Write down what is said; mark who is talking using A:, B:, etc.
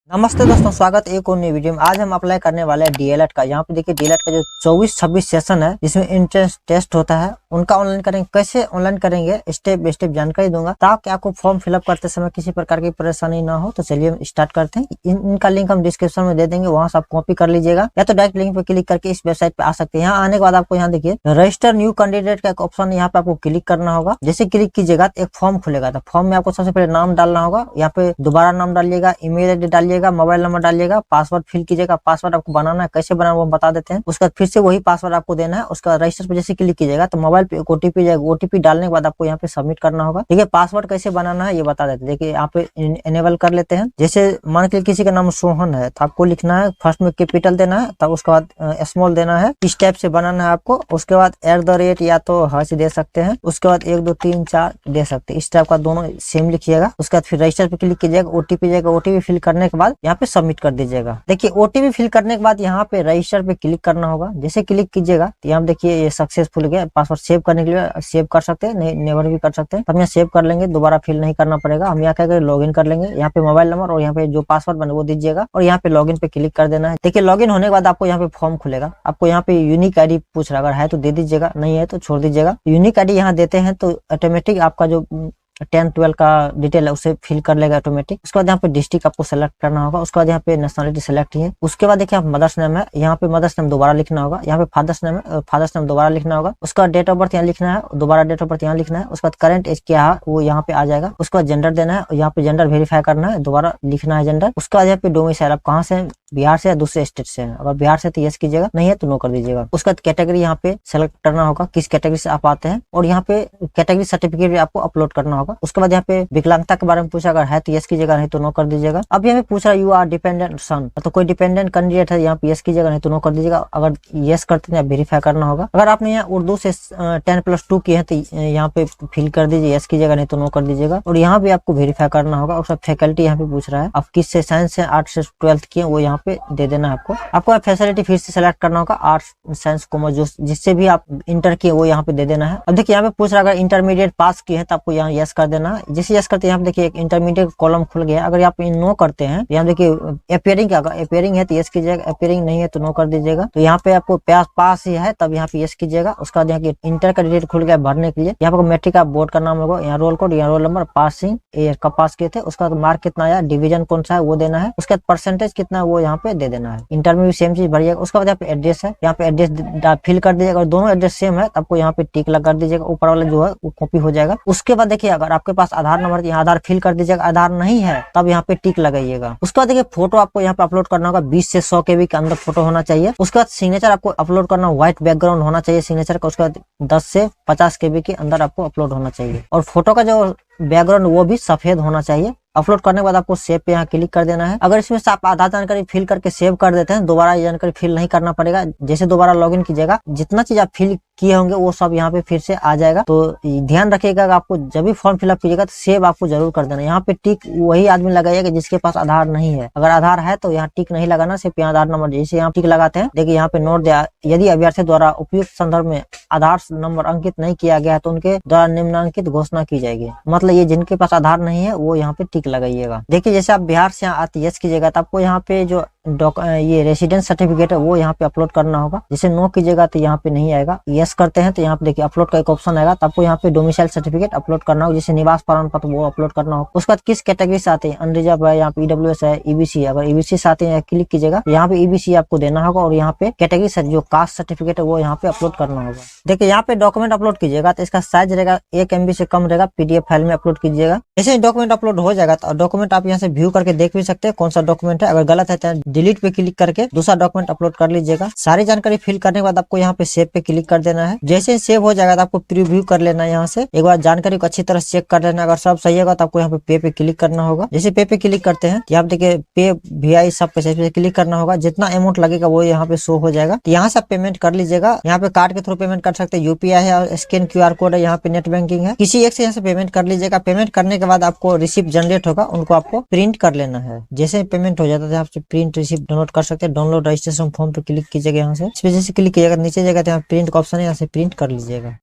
A: नमस्ते दोस्तों, स्वागत है एक और नई वीडियो में। आज हम अप्लाई करने वाले हैं डीएलएड का। यहाँ पे देखिए डीएलएड का जो 24-26 सेशन है जिसमें एंट्रेंस टेस्ट होता है, उनका ऑनलाइन करेंगे। कैसे ऑनलाइन करेंगे स्टेप बाय स्टेप जानकारी दूंगा ताकि आपको फॉर्म फिलअप करते समय किसी प्रकार की परेशानी ना हो। तो चलिए हम स्टार्ट करते हैं। इनका लिंक हम डिस्क्रिप्शन में दे देंगे, वहां से आप कॉपी कर लीजिएगा या तो डायरेक्ट लिंक पे क्लिक करके इस वेबसाइट पे आ सकते हैं। यहाँ आने के बाद आपको यहाँ देखिए रजिस्टर न्यू कैंडिडेट का एक ऑप्शन, यहाँ पे आपको क्लिक करना होगा। जैसे क्लिक कीजिएगा तो एक फॉर्म खुलेगा। तो फॉर्म में आपको सबसे पहले नाम डालना होगा, यहाँ पे दोबारा नाम डालिएगा, ईमेल आईडी डालिएगा, मोबाइल नंबर डालिएगा, पासवर्ड फिल कीजिएगा। पासवर्ड आपको बनाना है, कैसे बनाना वो बता देते हैं। उसके बाद फिर से वही पासवर्ड आपको देना है। उसके बाद रजिस्टर पे जैसे क्लिक कीजिएगा तो मोबाइल पे ओटीपी जाएगा। ओटीपी डालने के बाद आपको यहाँ पे सबमिट करना होगा। देखिए पासवर्ड कैसे बनाना है ये बता देते हैं। देखिए यहाँ पे इनेबल कर लेते हैं। जैसे मान के किसी का नाम सोहन है तो आपको लिखना है, फर्स्ट में कैपिटल देना है, तब उसके बाद स्मॉल देना है। इस टाइप से बनाना है आपको। उसके बाद @ या तो हर्ष दे सकते हैं। उसके बाद 1 2 3 4 दे सकते हैं। इस टाइप का दोनों सेम लिखिएगा। उसके बाद फिर रजिस्टर पे क्लिक कीजिएगा, ओटीपी जाएगा। ओटीपी फिल करने के बाद यहाँ पे सबमिट कर दीजिएगा। देखिए ओटीपी फिल करने के बाद यहाँ पे रजिस्टर पे क्लिक करना होगा। जैसे क्लिक कीजिएगा तो यहाँ देखिए ये सक्सेसफुल गया। पासवर्ड सेव करने के लिए सेव कर सकते हैं, नेवर भी कर सकते हैं। हम यहाँ सेव कर लेंगे, दोबारा फिल नहीं करना पड़ेगा। हम यहाँ क्या करेंगे, लॉगिन कर लेंगे। यहाँ पे मोबाइल नंबर और यहाँ पे जो पासवर्ड बने वो दीजिएगा और यहाँ पे लॉगिन पे क्लिक कर देना है। देखिए लॉगिन होने के बाद आपको यहाँ पे फॉर्म खुलेगा। आपको यहाँ पे यूनिक आईडी पूछ रहा है, अगर है तो दे दीजिएगा, नहीं है तो छोड़ दीजिएगा। यूनिक आईडी यहाँ देते हैं तो ऑटोमेटिक आपका जो 10-12 का डिटेल है उसे फिल कर लेगा ऑटोमेटिक। उसके बाद यहाँ पे डिस्ट्रिक्ट आपको सेलेक्ट करना होगा। उसके बाद यहाँ पे नेशनलिटी सेलेक्ट है। उसके बाद देखिए मदर्स नेम है, यहाँ पे मदर्स नेम दोबारा लिखना होगा। यहाँ पे फादर्स नेम है, फादर्स नेम दोबारा लिखना होगा। उसके बाद डेट ऑफ बर्थ यहाँ लिखना है, दोबारा डेट ऑफ बर्थ यहाँ लिखना है। उसके बाद करंट एज क्या है वो यहाँ पे आ जाएगा। उसके बाद जेंडर देना है, यहाँ पे जेंडर वेरीफाई करना है, दोबारा लिखना है जेंडर। उसके बाद यहाँ पे डोमिसाइल आप कहाँ से, बिहार से या दूसरे स्टेट से है। अगर बिहार से तो यस कीजिएगा, नहीं है तो नो कर दीजिएगा। उसके बाद कैटेगरी यहाँ पे सेलेक्ट करना होगा, किस कैटेगरी से आप आते हैं, और यहाँ पे कैटेगरी सर्टिफिकेट भी आपको अपलोड करना होगा। उसके बाद यहाँ पे विकलांगता के बारे में पूछा, अगर है तो यस कीजिएगा, नहीं तो नो कर दीजिएगा। अब यहाँ पे पूछ रहा है यू आर डिपेंडेंट सन, तो कोई डिपेंडेंट कैंडिडेट है, यहाँ पे यस कीजिएगा, नहीं तो नो कर दीजिएगा। अगर यस करते हैं वेरीफाई करना होगा। अगर आपने यहाँ उर्दू से 10+2 की है तो यहाँ पे फिल कर दीजिए, यस कीजिएगा, नहीं तो नो कर दीजिएगा। और यहाँ पे आपको वेरीफाई करना होगा। और सब फैकल्टी यहाँ पे पूछ रहा है आप किस से, साइंस से, आर्ट से 12th किए, वो यहाँ पे दे देना है आपको फैसिलिटी फिर से सेलेक्ट करना होगा, आर्ट्स साइंस कॉमर्स जिससे भी आप इंटर किए वो यहाँ पे दे देना है। अब देखिए यहाँ पे पूछ रहा है अगर इंटरमीडिएट पास किए हैं तो आपको यहाँ यस कर देना है। जैसे यस करते हैं यहाँ पे देखिए एक इंटरमीडिएट कॉलम खुल गया। अगर आप नो करते हैं यहाँ देखिए अपियरिंग का, अगर अपियरिंग है तो यस कीजिएगा, अपियरिंग नहीं है तो नो कर दीजिएगा। तो यहाँ पे आपको पास ही है तब यहाँ पे यस कीजिएगा। उसके बाद यहाँ इंटर का डिटेल खुल गया भरने के लिए। यहाँ पे मैट्रिक का बोर्ड का नाम होगा, यहाँ रोल कोड, यहाँ रोल नंबर, पासिंग ईयर कब पास किए थे, उसका मार्क कितना आया, डिवीजन कौन सा है वो देना है। उसके बाद परसेंटेज कितना है वो यहाँ पे दे देना है। इंटर में भी सेम चीज भरिएगा। उसके बाद यहाँ पे एड्रेस है, यहाँ पे एड्रेस फिल कर दीजिएगा। और दोनों एड्रेस सेम है तो आपको यहाँ पे टिक लगा दीजिएगा, ऊपर वाला जो है वो कॉपी हो जाएगा। उसके बाद देखिए अगर आपके पास आधार नंबर, यहाँ आधार फिल कर दीजिएगा। आधार नहीं है तब यहाँ पे टिक लगाइएगा। उसके बाद देखिए फोटो आपको यहाँ पे अपलोड करना होगा, 20 से 100 KB के अंदर फोटो होना चाहिए। उसके बाद सिग्नेचर आपको अपलोड करना, व्हाइट बैकग्राउंड होना चाहिए सिग्नेचर का। उसके बाद 10 से 50 KB के अंदर आपको अपलोड होना चाहिए। और फोटो का जो बैकग्राउंड वो भी सफेद होना चाहिए। अपलोड करने के बाद आपको सेव पे यहाँ क्लिक कर देना है। अगर इसमें से आप आधार जानकारी फिल करके सेव कर देते हैं, दोबारा ये जानकारी फिल नहीं करना पड़ेगा। जैसे दोबारा लॉगिन कीजिएगा, जितना चीज आप फिल किए होंगे वो सब यहाँ पे फिर से आ जाएगा। तो ध्यान रखिएगा आपको जब भी फॉर्म फिलअप कीजिएगा तो सेव आपको जरूर कर देना। यहाँ पे टिक वही आदमी लगाइएगा जिसके पास आधार नहीं है। अगर आधार है तो यहाँ टिक नहीं लगाना, सिर्फ यहाँ आधार नंबर जैसे यहाँ टिक लगाते हैं। देखिए यहाँ पे नोट दिया, यदि अभ्यर्थी द्वारा उपयुक्त संदर्भ में आधार नंबर अंकित नहीं किया गया है तो उनके द्वारा निम्नांकित घोषणा की जाएगी। मतलब ये जिनके पास आधार नहीं है वो यहाँ पे टिक लगाइएगा। देखिए जैसे आप बिहार से यहाँ आते यस कीजिएगा तो आपको यहाँ पे जो ये रेसिडेंस सर्टिफिकेट है वो यहाँ पे अपलोड करना होगा। जैसे नो कीजिएगा तो यहाँ पे नहीं आएगा। यस करते हैं तो यहाँ पे देखिए अपलोड का एक ऑप्शन आएगा, तो आपको यहाँ पे डोमिसाइल सर्टिफिकेट अपलोड करना होगा। जैसे निवास प्रमाण पत्र वो अपलोड करना होगा। उसके बाद किस कैटेगरी से आते हैं, अनरिजर्व है, यहाँ पे ईडब्ल्यूएस है, ईबीसी है। अगर ईबीसी से आते हैं क्लिक कीजिएगा, यहाँ पे ईबीसी आपको देना होगा। और यहाँ पे कैटेगरी जो कास्ट सर्टिफिकेट है वो यहाँ पे अपलोड करना होगा। देखिए यहाँ पे डॉक्यूमेंट अपलोड कीजिएगा तो इसका साइज रहेगा 1 MB से कम रहेगा, PDF फाइल में अपलोड कीजिएगा। जैसे डॉक्यूमेंट अपलोड हो जाएगा तो डॉक्यूमेंट आप यहाँ से व्यू करके देख भी सकते हैं कौन सा डॉक्यूमेंट है। अगर गलत है तो डिलीट पे क्लिक करके दूसरा डॉक्यूमेंट अपलोड कर लीजिएगा। सारी जानकारी फिल करने के बाद आपको यहाँ पे सेव पे क्लिक कर देना है। जैसे ही सेव हो जाएगा तो आपको प्रीव्यू कर लेना है। यहाँ से एक बार जानकारी को अच्छी तरह चेक कर लेना। अगर सब सही होगा तो आपको यहाँ पे पे क्लिक करना होगा। जैसे पे क्लिक करते हैं यहाँ पे देखिए पे VI सब पे क्लिक करना होगा। जितना अमाउंट लगेगा वो यहाँ पे शो हो जाएगा। तो यहाँ से आप पेमेंट कर लीजिएगा। यहाँ पे कार्ड के थ्रू पेमेंट कर सकते हैं, UPI है और स्कैन QR कोड है, यहाँ पे नेट बैंकिंग है। किसी एक से यहाँ से पेमेंट कर लीजिएगा। पेमेंट करने के बाद आपको रिसिप्ट जनरेट होगा, उनको आपको प्रिंट कर लेना है। जैसे पेमेंट हो जाता है आप प्रिंट रिसिप्ट डाउनलोड कर सकते हैं। डाउनलोड रजिस्ट्रेशन फॉर्म पे क्लिक कीजिएगा। यहाँ से इस पे जैसे क्लिक कीजिएगा नीचे जगह यहाँ प्रिंट का ऑप्शन है, यहाँ से प्रिंट कर लीजिएगा।